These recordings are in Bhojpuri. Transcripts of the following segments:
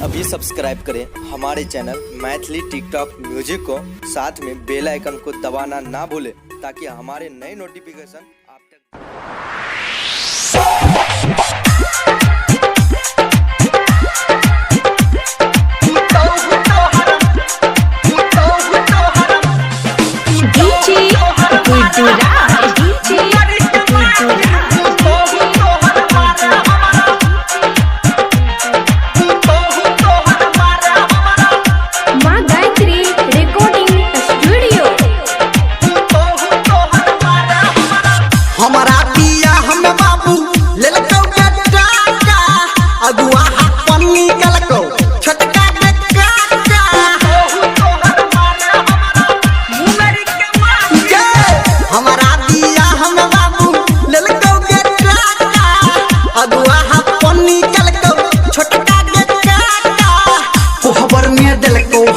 अभी सब्सक्राइब करें हमारे चैनल मैथिली टिकटॉक म्यूजिक को, साथ में बेल आइकन को दबाना ना भूलें ताकि हमारे नए नोटिफिकेशन आप तक।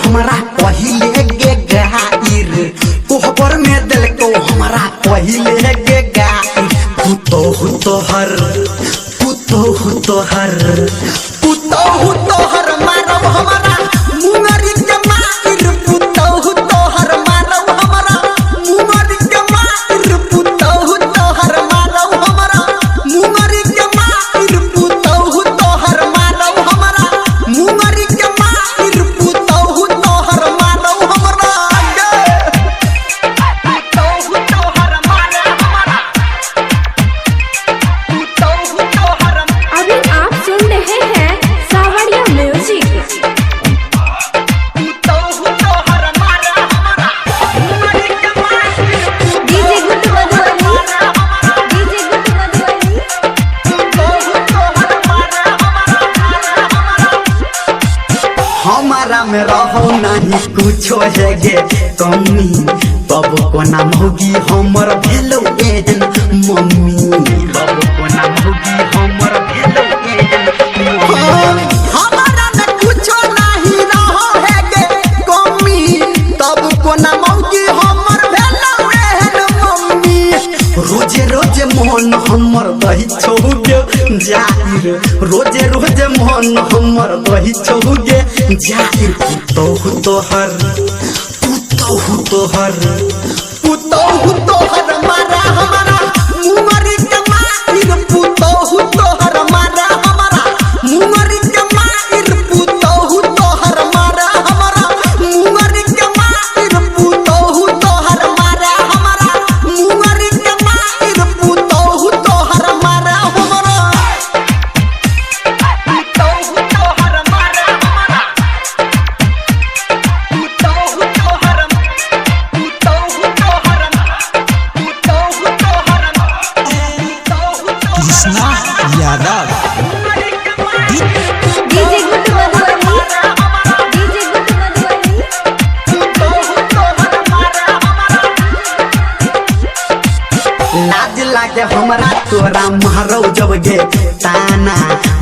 हमारा पहिले गे गाइर कोहबर में दिल को हमारा पहिले गे गाइर पुतो तोहर मारब हमारा मुंगरी के माइर पुतो तोहर मारब हमारा मुंगरी के माइर पुतो तोहर मारब हमारा मुंगरी के माइर पुतो तोहर मारब हमारा मुंगरी के माइर पुतो तोहर मारब हमारा पुतो तोहर मारब हमारा पुतो तोहर। अभी आप सुन रहे हैं सावरिया music. DJ Guddu Madhubani, DJ Guddu Madhubani. हमारा में रहो नहीं कुछो है गे कमी, तब को नाम होगी हमर भेलो एहन मम्मी, तब को नाम होगी हमर भेलो एहन मम्मी। हमारा में कुछो नहीं रहो है गे कमी, तब को नाम होगी हमर भेलो एहन मम्मी। रोजे रोजे मन हमर दही छौगे जाहिर, रोजे रोजे मन हमर दही छौगे जाहिर पुतो तोहर मारा हमारा मुंगरी के माइर पुतो तोहर मारा हमारा मुंगरी के माइर पुतो तोहर मारा हमारा मुंगरी के माइर पुतो तोहर मारा हमारा मुंगरी के माइर पुतो तोहर मारा हमारा पुतो तोहर मारा हमारा पुतो तोहर कृष्णा यादव। DJ Guddu Madhubani, DJ Guddu Madhubani. लाज लागे हमरा तोरा मारो जब गे ताना,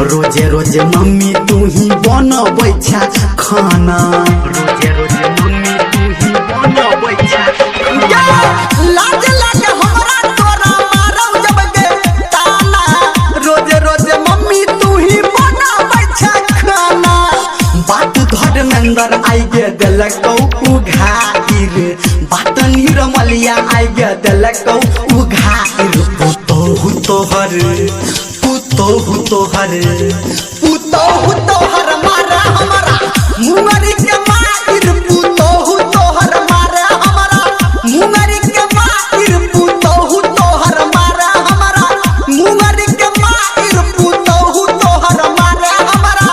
रोजे रोजे मम्मी तू ही बनबै छा खाना, रोजे रोजे मम्मी तू ही बनबै छा खाना। लाज लागे हमरा तोरा मारो जब गे ताना, रोजे रोजे मम्मी तू ही बनबै छा खाना। बात धर्मेंद्र आई गे देलकौ उघाइर, बात निरमलिया आई गे देलकौ उघाइर पुतो तोहर मारा हमारा मुंगरी के माइर पुतो तोहर मारा हमारा मुंगरी के माइर पुतो तोहर मारा हमारा मुंगरी के माइर पुतो तोहर मारा हमारा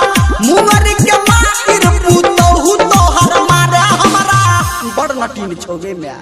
मुंगरी के माइर पुतो तोहर मारा हमारा। बड़ नटीन छौगे में।